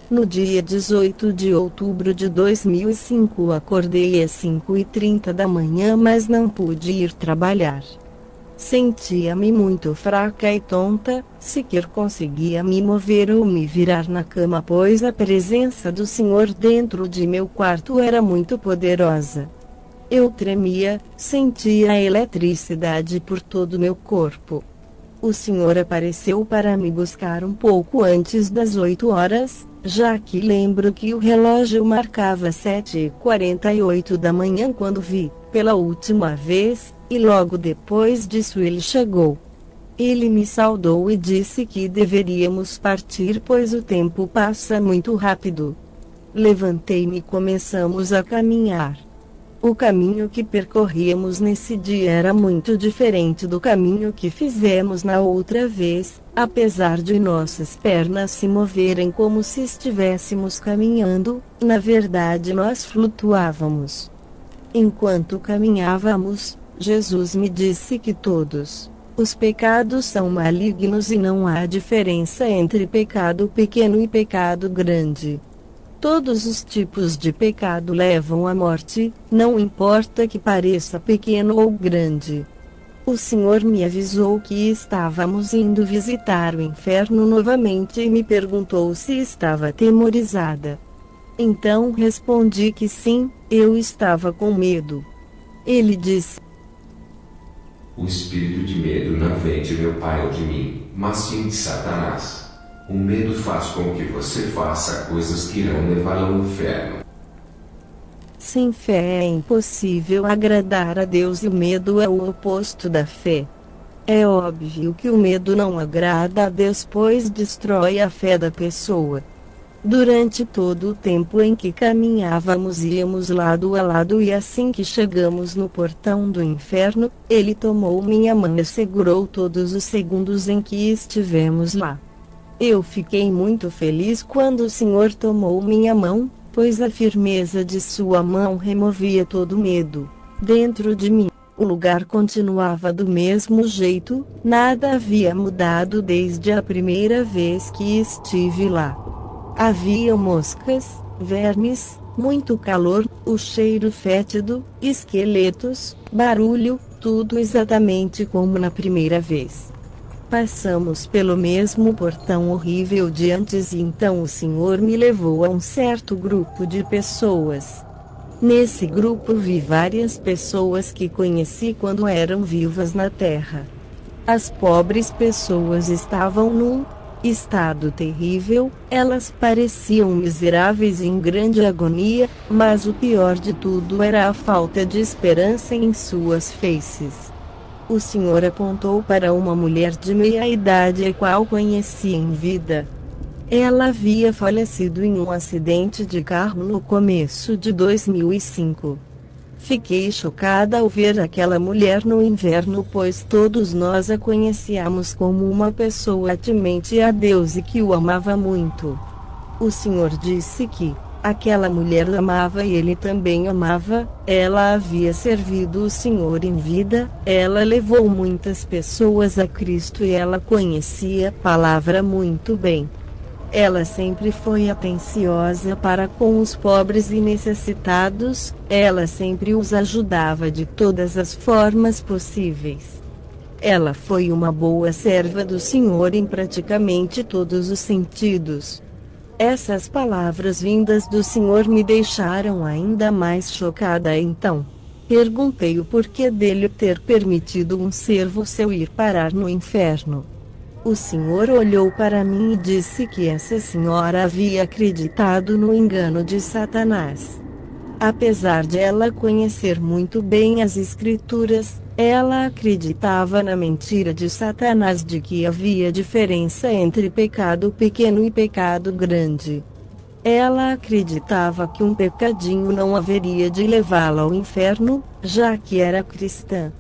No dia 18 de outubro de 2005, acordei às 5h30 da manhã, mas não pude ir trabalhar. Sentia-me muito fraca e tonta, sequer conseguia me mover ou me virar na cama, pois a presença do Senhor dentro de meu quarto era muito poderosa. Eu tremia, sentia a eletricidade por todo meu corpo. O Senhor apareceu para me buscar um pouco antes das 8 horas, já que lembro que o relógio marcava 7h48 da manhã quando vi, pela última vez, e logo depois disso ele chegou. Ele me saudou e disse que deveríamos partir, pois o tempo passa muito rápido. Levantei-me e começamos a caminhar. O caminho que percorríamos nesse dia era muito diferente do caminho que fizemos na outra vez, apesar de nossas pernas se moverem como se estivéssemos caminhando, na verdade nós flutuávamos. Enquanto caminhávamos, Jesus me disse que todos os pecados são malignos e não há diferença entre pecado pequeno e pecado grande. Todos os tipos de pecado levam à morte, não importa que pareça pequeno ou grande. O Senhor me avisou que estávamos indo visitar o inferno novamente e me perguntou se estava atemorizada. Então respondi que sim, eu estava com medo. Ele disse: O espírito de medo não vem de meu pai ou de mim, mas sim de Satanás. O medo faz com que você faça coisas que irão levá-lo ao inferno. sem fé é impossível agradar a Deus e o medo é o oposto da fé. É óbvio que o medo não agrada a Deus, pois destrói a fé da pessoa. Durante todo o tempo em que caminhávamos, íamos lado a lado, e assim que chegamos no portão do inferno, ele tomou minha mão e segurou todos os segundos em que estivemos lá. Eu fiquei muito feliz quando o Senhor tomou minha mão, pois a firmeza de sua mão removia todo medo. Dentro de mim, o lugar continuava do mesmo jeito, nada havia mudado desde a primeira vez que estive lá. Havia moscas, vermes, muito calor, o cheiro fétido, esqueletos, barulho, tudo exatamente como na primeira vez. Passamos pelo mesmo portão horrível de antes e então o Senhor me levou a um certo grupo de pessoas. Nesse grupo vi várias pessoas que conheci quando eram vivas na terra. As pobres pessoas estavam num estado terrível, elas pareciam miseráveis e em grande agonia, mas o pior de tudo era a falta de esperança em suas faces. O Senhor apontou para uma mulher de meia idade a qual conheci em vida. Ela havia falecido em um acidente de carro no começo de 2005. Fiquei chocada ao ver aquela mulher no inverno, pois todos nós a conhecíamos como uma pessoa temente a Deus e que o amava muito. O Senhor disse que aquela mulher amava e ele também amava, ela havia servido o Senhor em vida, ela levou muitas pessoas a Cristo e ela conhecia a palavra muito bem. Ela sempre foi atenciosa para com os pobres e necessitados, ela sempre os ajudava de todas as formas possíveis. Ela foi uma boa serva do Senhor em praticamente todos os sentidos. Essas palavras vindas do Senhor me deixaram ainda mais chocada. Então, perguntei o porquê dele ter permitido um servo seu ir parar no inferno. O Senhor olhou para mim e disse que essa senhora havia acreditado no engano de Satanás. Apesar de ela conhecer muito bem as Escrituras, ela acreditava na mentira de Satanás de que havia diferença entre pecado pequeno e pecado grande. Ela acreditava que um pecadinho não haveria de levá-la ao inferno, já que era cristã.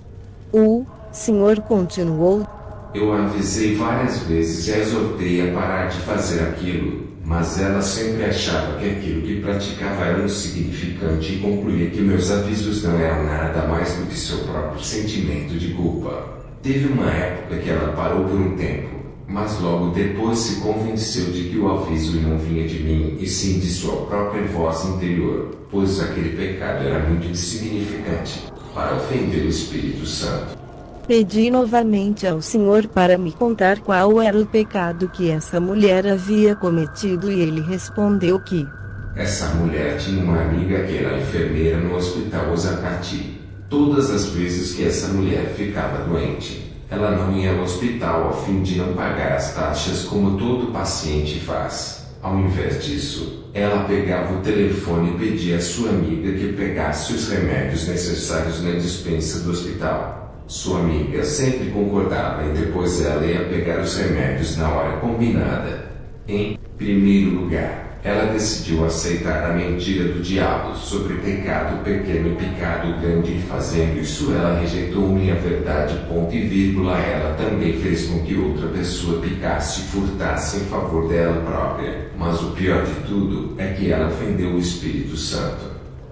O Senhor continuou: Eu a avisei várias vezes e a exortei a parar de fazer aquilo, mas ela sempre achava que aquilo que praticava era insignificante e concluía que meus avisos não eram nada mais do que seu próprio sentimento de culpa. Teve uma época que ela parou por um tempo, Mas logo depois se convenceu de que o aviso não vinha de mim, e sim de sua própria voz interior, pois aquele pecado era muito insignificante para ofender o Espírito Santo. Pedi novamente ao Senhor para me contar qual era o pecado que essa mulher havia cometido e ele respondeu que essa mulher tinha uma amiga que era enfermeira no hospital Osakati. Todas as vezes que essa mulher ficava doente, ela não ia ao hospital a fim de não pagar as taxas como todo paciente faz. Ao invés disso, ela pegava o telefone e pedia à sua amiga que pegasse os remédios necessários na despensa do hospital. Sua amiga sempre concordava e depois ela ia pegar os remédios na hora combinada. Em primeiro lugar, ela decidiu aceitar a mentira do diabo sobre pecado pequeno e pecado grande, e fazendo isso ela rejeitou minha verdade, ponto e vírgula. Ela também fez com que outra pessoa pecasse e furtasse em favor dela própria. Mas o pior de tudo é que ela ofendeu o Espírito Santo.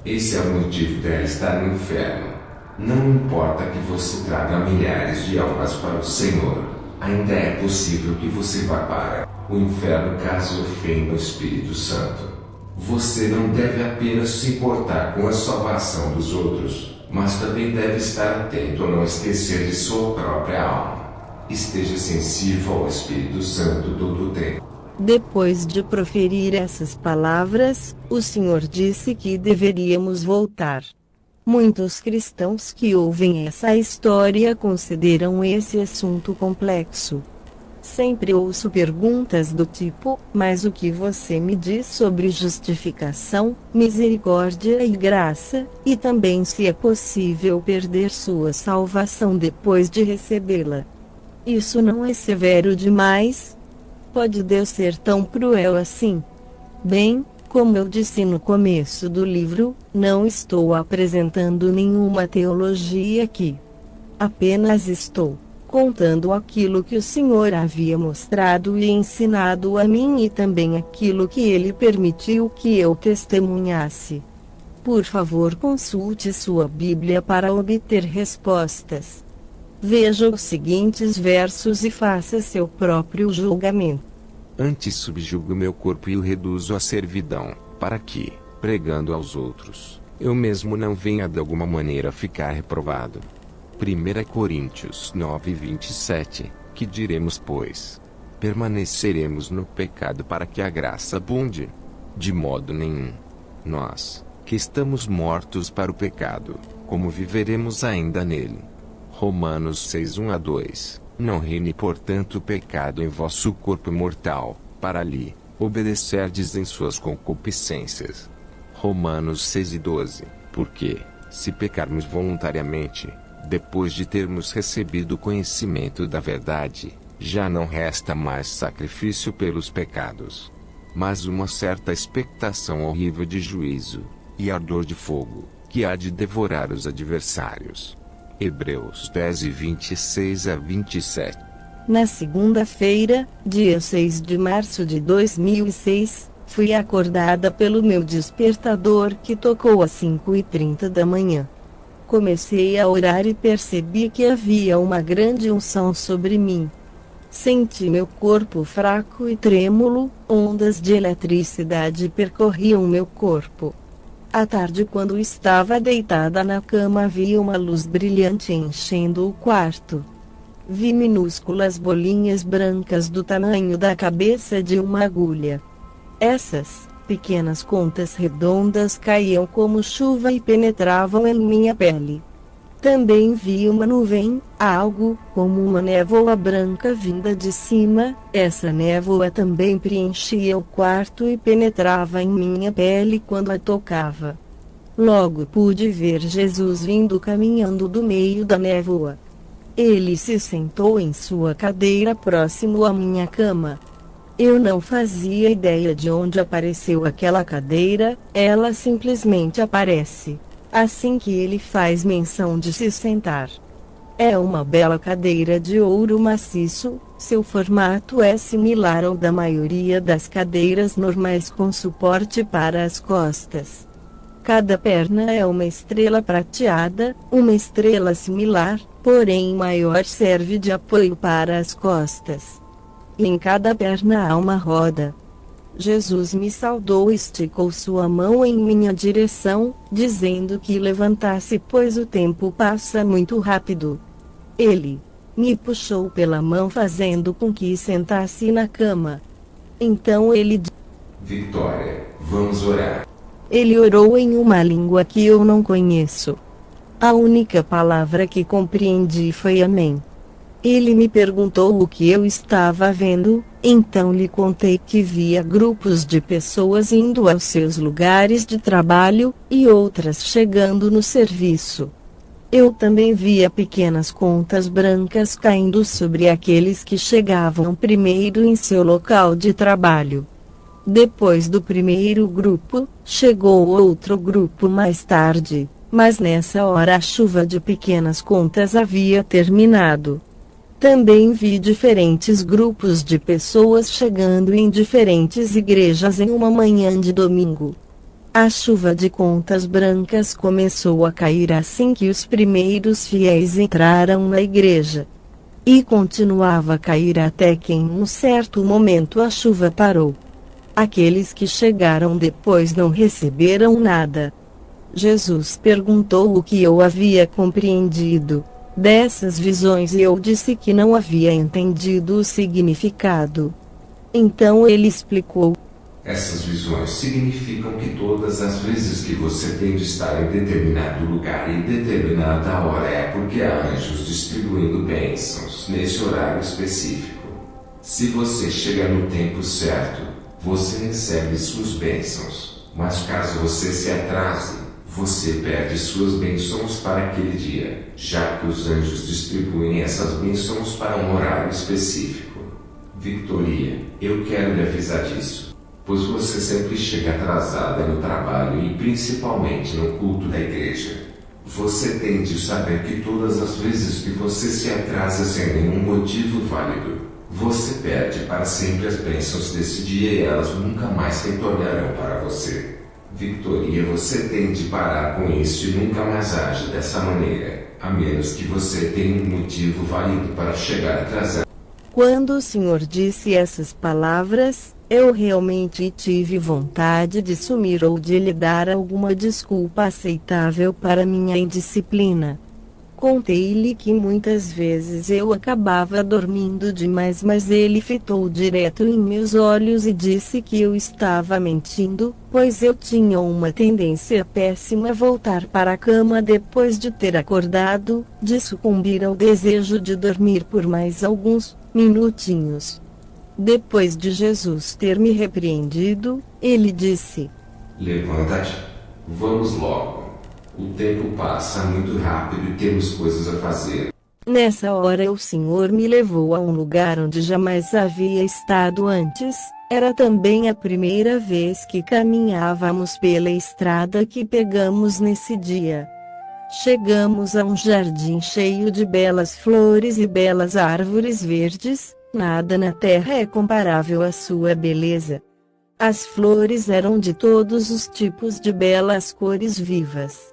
Esse é o motivo dela estar no inferno. Não importa que você traga milhares de almas para o Senhor, ainda é possível que você vá para o inferno caso ofenda o Espírito Santo. Você não deve apenas se importar com a salvação dos outros, mas também deve estar atento a não esquecer de sua própria alma. Esteja sensível ao Espírito Santo todo o tempo. Depois de proferir essas palavras, o Senhor disse que deveríamos voltar. Muitos cristãos que ouvem essa história consideram esse assunto complexo. Sempre ouço perguntas do tipo: mas o que você me diz sobre justificação, misericórdia e graça, e também se é possível perder sua salvação depois de recebê-la? Isso não é severo demais? Pode Deus ser tão cruel assim? Bem, como eu disse no começo do livro, não estou apresentando nenhuma teologia aqui. Apenas estou contando aquilo que o Senhor havia mostrado e ensinado a mim, e também aquilo que Ele permitiu que eu testemunhasse. Por favor, consulte sua Bíblia para obter respostas. Veja os seguintes versos e faça seu próprio julgamento. Antes subjugo meu corpo e o reduzo à servidão, para que, pregando aos outros, eu mesmo não venha de alguma maneira ficar reprovado. 1 Coríntios 9:27. Que diremos, pois? Permaneceremos no pecado para que a graça abunde? De modo nenhum. Nós, que estamos mortos para o pecado, como viveremos ainda nele? Romanos 6:1-2. Não reine, portanto, o pecado em vosso corpo mortal, para lhe obedecerdes em suas concupiscências. Romanos 6:12. Porque, se pecarmos voluntariamente, depois de termos recebido o conhecimento da verdade, já não resta mais sacrifício pelos pecados, mas uma certa expectação horrível de juízo, e ardor de fogo, que há de devorar os adversários. Hebreus 10:26-27. Na segunda-feira, dia 6 de março de 2006, fui acordada pelo meu despertador que tocou às 5:30 da manhã. Comecei a orar e percebi que havia uma grande unção sobre mim. Senti meu corpo fraco e trêmulo, ondas de eletricidade percorriam meu corpo. À tarde, quando estava deitada na cama, vi uma luz brilhante enchendo o quarto. Vi minúsculas bolinhas brancas do tamanho da cabeça de uma agulha. Essas pequenas contas redondas caíam como chuva e penetravam em minha pele. Também vi uma nuvem, algo como uma névoa branca vinda de cima. Essa névoa também preenchia o quarto e penetrava em minha pele quando a tocava. Logo pude ver Jesus vindo caminhando do meio da névoa. Ele se sentou em sua cadeira próximo à minha cama. Eu não fazia ideia de onde apareceu aquela cadeira, ela simplesmente aparece assim que ele faz menção de se sentar. É uma bela cadeira de ouro maciço, seu formato é similar ao da maioria das cadeiras normais com suporte para as costas. Cada perna é uma estrela prateada, uma estrela similar, porém maior, serve de apoio para as costas. e em cada perna há uma roda. Jesus me saudou e esticou sua mão em minha direção, dizendo que levantasse, pois o tempo passa muito rápido. Ele me puxou pela mão, fazendo com que sentasse na cama. Então ele disse: Victoria, vamos orar. Ele orou em uma língua que eu não conheço. A única palavra que compreendi foi amém. Ele me perguntou o que eu estava vendo, então lhe contei que via grupos de pessoas indo aos seus lugares de trabalho, e outras chegando no serviço. Eu também via pequenas contas brancas caindo sobre aqueles que chegavam primeiro em seu local de trabalho. Depois do primeiro grupo, chegou outro grupo mais tarde, mas nessa hora a chuva de pequenas contas havia terminado. Também vi diferentes grupos de pessoas chegando em diferentes igrejas em uma manhã de domingo. A chuva de contas brancas começou a cair assim que os primeiros fiéis entraram na igreja. E continuava a cair até que em um certo momento a chuva parou. Aqueles que chegaram depois não receberam nada. Jesus perguntou o que eu havia compreendido dessas visões e eu disse que não havia entendido o significado. Então ele explicou: Essas visões significam que todas as vezes que você tem de estar em determinado lugar e determinada hora é porque há anjos distribuindo bênçãos nesse horário específico. Se você chega no tempo certo, você recebe suas bênçãos, mas caso você se atrase, você perde suas bênçãos para aquele dia, já que os anjos distribuem essas bênçãos para um horário específico. Victoria, eu quero lhe avisar disso, pois você sempre chega atrasada no trabalho e principalmente no culto da igreja. Você tem de saber que todas as vezes que você se atrasa sem nenhum motivo válido, você perde para sempre as bênçãos desse dia e elas nunca mais retornarão para você. Victoria, você tem de parar com isso e nunca mais age dessa maneira, a menos que você tenha um motivo válido para chegar atrasado. Quando o Senhor disse essas palavras, eu realmente tive vontade de sumir ou de lhe dar alguma desculpa aceitável para minha indisciplina. Contei-lhe que muitas vezes eu acabava dormindo demais, mas ele fitou direto em meus olhos e disse que eu estava mentindo, pois eu tinha uma tendência péssima a voltar para a cama depois de ter acordado, de sucumbir ao desejo de dormir por mais alguns minutinhos. Depois de Jesus ter me repreendido, ele disse: Levanta-te, vamos logo. O tempo passa muito rápido e temos coisas a fazer. Nessa hora o Senhor me levou a um lugar onde jamais havia estado antes. Era também a primeira vez que caminhávamos pela estrada que pegamos nesse dia. Chegamos a um jardim cheio de belas flores e belas árvores verdes. Nada na terra é comparável à sua beleza. As flores eram de todos os tipos de belas cores vivas.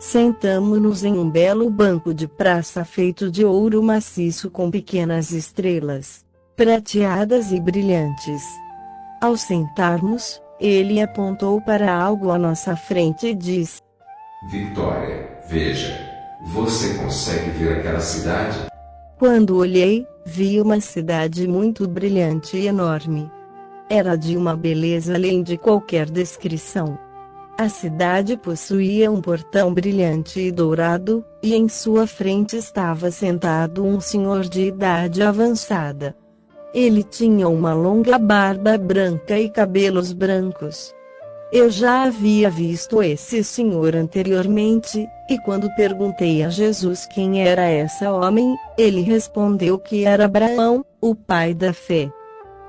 Sentamo-nos em um belo banco de praça feito de ouro maciço com pequenas estrelas, prateadas e brilhantes. Ao sentarmos, ele apontou para algo à nossa frente e disse: Victoria, veja. Você consegue ver aquela cidade? Quando olhei, vi uma cidade muito brilhante e enorme. Era de uma beleza além de qualquer descrição. A cidade possuía um portão brilhante e dourado, e em sua frente estava sentado um senhor de idade avançada. Ele tinha uma longa barba branca e cabelos brancos. Eu já havia visto esse senhor anteriormente, e quando perguntei a Jesus quem era esse homem, ele respondeu que era Abraão, o pai da fé.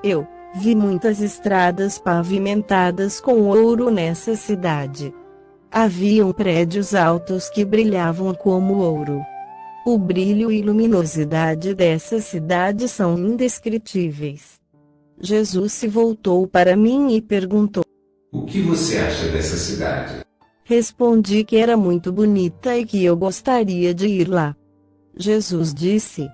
Eu vi muitas estradas pavimentadas com ouro nessa cidade. Haviam prédios altos que brilhavam como ouro. O brilho e luminosidade dessa cidade são indescritíveis. Jesus se voltou para mim e perguntou: O que você acha dessa cidade? Respondi que era muito bonita e que eu gostaria de ir lá. Jesus disse: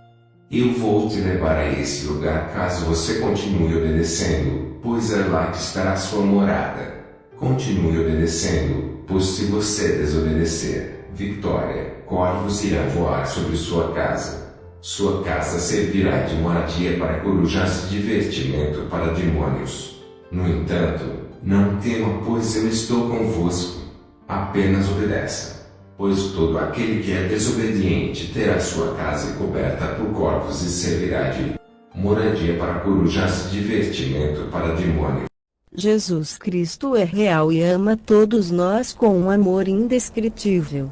Eu vou te levar a esse lugar caso você continue obedecendo, pois é lá que estará sua morada. Continue obedecendo, pois se você desobedecer, Victoria, corvos irão voar sobre sua casa. Sua casa servirá de moradia para corujas e divertimento para demônios. No entanto, não tema, pois eu estou convosco. Apenas obedeça. Pois todo aquele que é desobediente terá sua casa coberta por corvos e servirá de moradia para corujas e divertimento para demônios. Jesus Cristo é real e ama todos nós com um amor indescritível.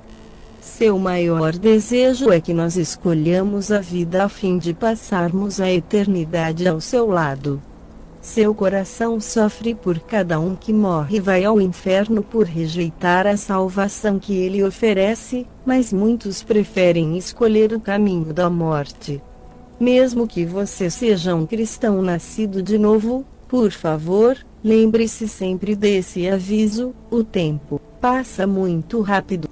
Seu maior desejo é que nós escolhamos a vida a fim de passarmos a eternidade ao seu lado. Seu coração sofre por cada um que morre e vai ao inferno por rejeitar a salvação que ele oferece, mas muitos preferem escolher o caminho da morte. Mesmo que você seja um cristão nascido de novo, por favor, lembre-se sempre desse aviso: o tempo passa muito rápido.